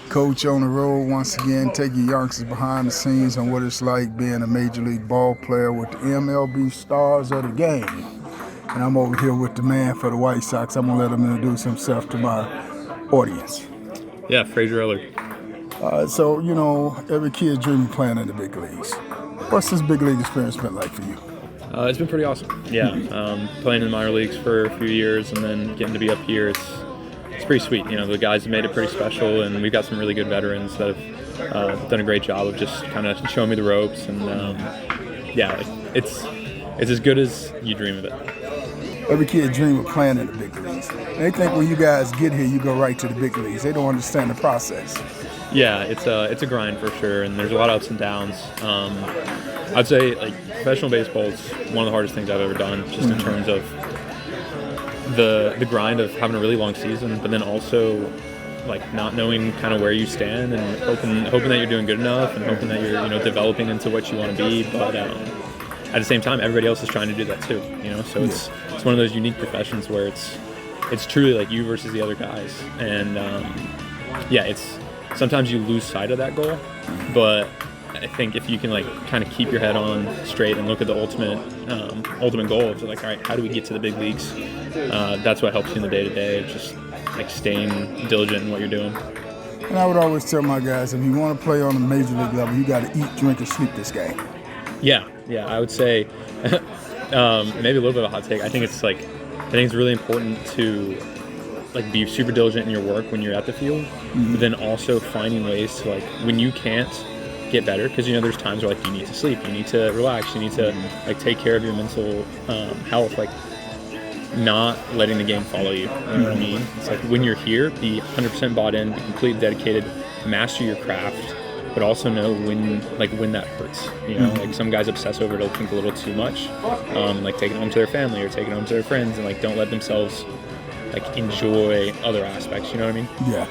Coach on the road once again, take your youngsters behind the scenes on what it's like being a Major League ball player with the MLB stars of the game. And I'm over here with the man for the White Sox. I'm going to let him introduce himself to my audience. Yeah, Fraser Ellard. Every kid dreams of playing in the big leagues. What's this big league experience been like for you? It's been pretty awesome. Yeah, playing in the minor leagues for a few years and then getting to be up here, it's pretty sweet. You know, the guys have made it pretty special, and we've got some really good veterans that have done a great job of just kind of showing me the ropes. And it's as good as you dream of it. Every kid dreams of playing in the big leagues. They think when you guys get here, you go right to the big leagues. They don't understand the process. Yeah, it's a grind for sure, and there's a lot of ups and downs. I'd say like professional baseball is one of the hardest things I've ever done, just in terms of the grind of having a really long season, but then also like not knowing kind of where you stand and hoping that you're doing good enough and hoping that you're developing into what you want to be. But at the same time, everybody else is trying to do that too. So it's one of those unique professions where it's truly like you versus the other guys, and it's sometimes you lose sight of that goal, but I think if you can like kind of keep your head on straight and look at the ultimate goal of like, all right, how do we get to the big leagues? That's what helps you in the day-to-day, just like staying diligent in what you're doing. And I would always tell my guys, if you want to play on a major league level, you got to eat, drink, and sleep this game. Yeah, I would say maybe a little bit of a hot take. I think it's really important to like be super diligent in your work when you're at the field, but then also finding ways to like when you can't get better, because there's times where like you need to sleep, you need to relax, you need to like take care of your mental health, like not letting the game follow you. You know what I mean? It's like when you're here, be 100% bought in, be completely dedicated, master your craft, but also know when that hurts. Like some guys obsess over it, think a little too much, like taking it home to their family or taking it home to their friends, and like don't let themselves like enjoy other aspects. You know what I mean? Yeah.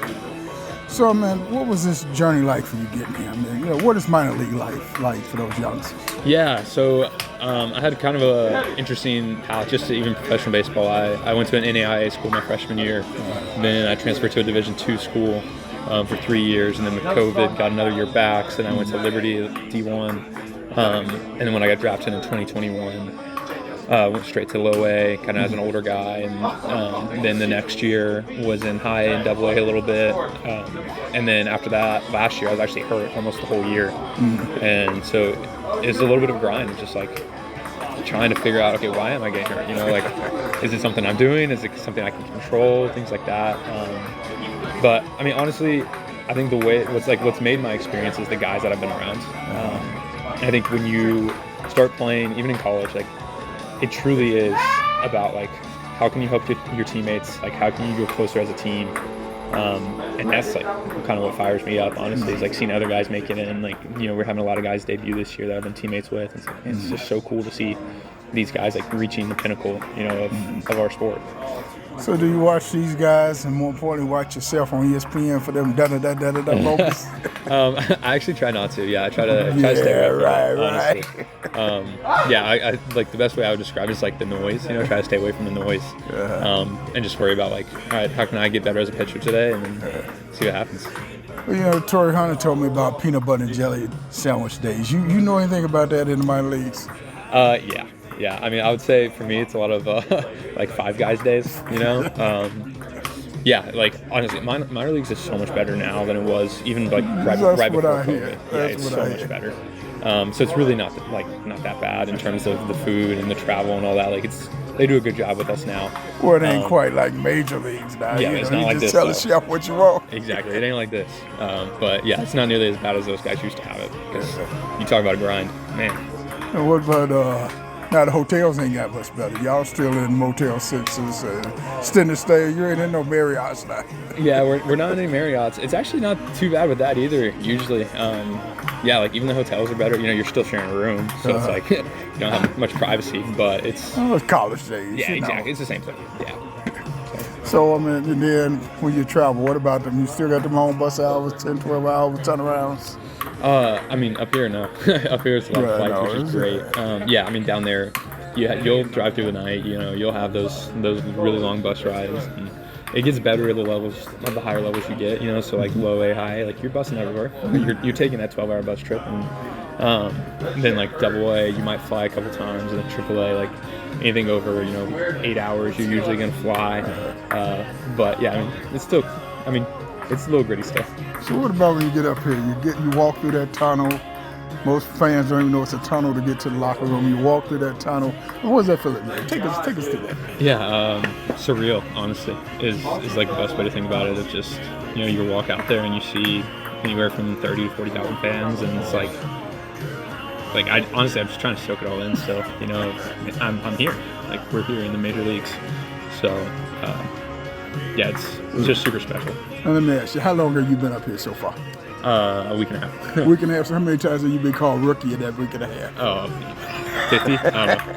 So, man, what was this journey like for you getting here? I mean, what is minor league life like for those youngsters? Yeah, so I had kind of a interesting path just to even professional baseball. I went to an NAIA school my freshman year, then I transferred to a Division II school for 3 years, and then with COVID, got another year back, so then I went to Liberty D1, and then when I got drafted in 2021, went straight to low A, kind of as an older guy, and then the next year was in high A and double A a little bit, and then after that, last year I was actually hurt almost the whole year, and so it's a little bit of a grind, just like trying to figure out, okay, why am I getting hurt? Like, is it something I'm doing? Is it something I can control? Things like that. But I mean, honestly, I think what's made my experience is the guys that I've been around. I think when you start playing, even in college, like, it truly is about like how can you help your teammates, like how can you go closer as a team, and that's like kind of what fires me up, honestly, is like seeing other guys make it in. Like we're having a lot of guys debut this year that I've been teammates with, and it's just so cool to see these guys like reaching the pinnacle of our sport. So do you watch these guys, and more importantly, watch yourself on ESPN for them da-da-da-da-da moments? I actually try not to. Yeah, I try to stay away from it, honestly. I like the best way I would describe it is like the noise. Try to stay away from the noise, and just worry about like, all right, how can I get better as a pitcher today, and then see what happens. Well, Torrey Hunter told me about peanut butter and jelly sandwich days. You know anything about that in the minor leagues? Yeah, I mean, I would say for me, it's a lot of like Five Guys days, like honestly, minor leagues is so much better now than it was even like right before COVID. It's so much better. So it's really not that bad in terms of the food and the travel and all that. Like they do a good job with us now. Well, it ain't quite like major leagues now. Yeah, it's not like this. You just tell the chef what you want. Exactly, it ain't like this. But yeah, it's not nearly as bad as those guys used to have it. Because you talk about a grind, man. And what about now the hotels ain't got much better. Y'all still in Motel 6s and extended stay. You ain't in no Marriotts now. Yeah, we're not in any Marriotts. It's actually not too bad with that either, usually. Like even the hotels are better. You're still sharing a room, so it's like you don't have much privacy, but it's college days. Yeah, exactly. It's the same thing. Yeah. So, I mean, and then when you travel, what about them? You still got them long bus hours, 10, 12 hours, turnarounds? I mean, up here, no. Up here, it's a lot of flights, which is great. I mean, down there, you'll drive through the night. You'll have those really long bus rides. And it gets better at the higher levels you get, so like low A, high, like you're busting everywhere. You're taking that 12-hour bus trip, and then like double A, you might fly a couple times, and then triple A, like anything over 8 hours, you're usually gonna fly. But yeah, it's still, it's a little gritty stuff. So what about when you get up here? You walk through that tunnel. Most fans don't even know it's a tunnel to get to the locker room. You walk through that tunnel. What does that feel like? Take us through that. Yeah, surreal, honestly, is like the best way to think about it. It's just, you walk out there and you see anywhere from 30 to 40,000 fans, and it's like I'm just trying to soak it all in still. I'm here. Like, we're here in the major leagues. So, yeah, it's just super special. And let me ask you, how long have you been up here so far? A week and a half. A week and a half. So how many times have you been called rookie in that week and a half? Oh, 50? I don't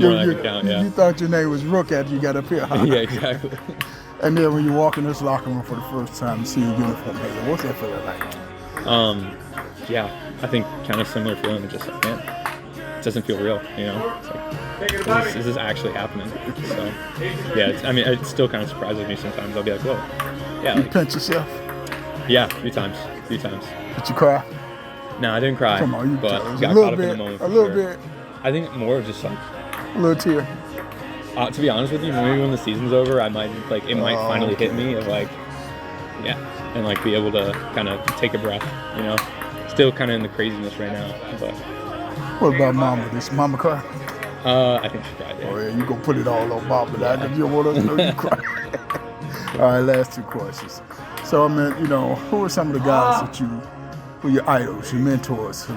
know. More than I can count, yeah. You thought your name was Rook after you got up here, huh? Yeah, exactly. And then when you walk in this locker room for the first time and see your uniform, what's that feeling like? Yeah, I think kind of similar feeling. Just like, man, it doesn't feel real, It's like, is this actually happening? So, yeah, it still kind of surprises me sometimes. I'll be like, whoa. Yeah. You pinch yourself? Yeah, a few times. Did you cry? No, I didn't cry. Come on, but got caught up in the moment. A little bit. I think more of just like a little tear. To be honest with you, maybe when the season's over, it might finally hit me of like, yeah, and like be able to kind of take a breath. Still kind of in the craziness right now. But what about Mama? Did Mama cry? I think she cried. Yeah. Oh yeah, you gonna put it all on Mama? Yeah. You don't want us to know you cry. All right, last two questions. So, who are some of the guys who are your idols, your mentors,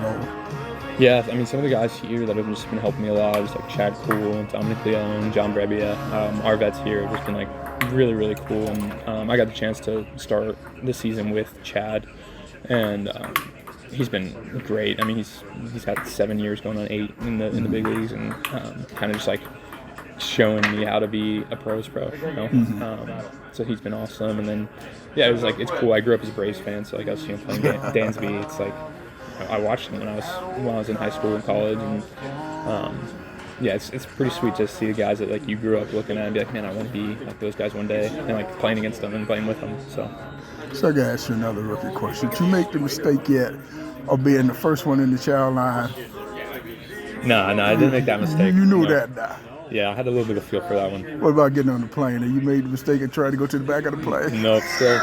Yeah, some of the guys here that have just been helping me a lot is like Chad Cool, Dominic Leone, John Brebbia. Our vets here have just been like really, really cool. And I got the chance to start the season with Chad, and he's been great. He's had 7 years going on 8 in the big leagues, and kind of just like showing me how to be a pro's pro. So he's been awesome. And then, yeah, it was like, it's cool. I grew up as a Braves fan, so like I was playing Dansby. It's like I watched him when I was in high school and college, and yeah, it's pretty sweet to see the guys that like you grew up looking at and be like, man, I want to be like those guys one day, and like playing against them and playing with them. So I gotta ask you another rookie question. Did you make the mistake yet of being the first one in the child line? No, I didn't make that mistake. You knew that now. Yeah, I had a little bit of feel for that one. What about getting on the plane? Have you made the mistake of trying to go to the back of the plane? No, still.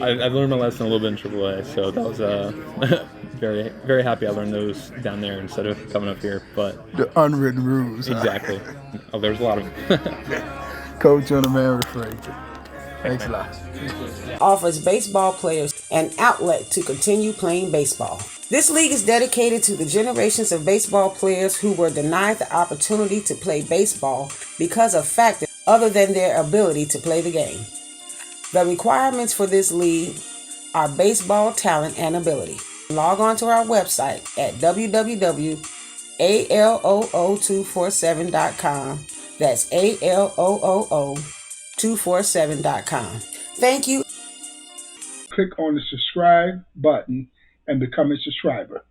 I've learned my lesson a little bit in AAA, so that was very, very happy I learned those down there instead of coming up here. But the unwritten rules. Exactly. Oh, there's a lot of them. Coach on the man with Fraser. Thanks a lot. Offers baseball players an outlet to continue playing baseball. This league is dedicated to the generations of baseball players who were denied the opportunity to play baseball because of factors other than their ability to play the game. The requirements for this league are baseball talent and ability. Log on to our website at www.ALOO247.com. That's ALOO247.com. Thank you. Click on the subscribe button and become a subscriber.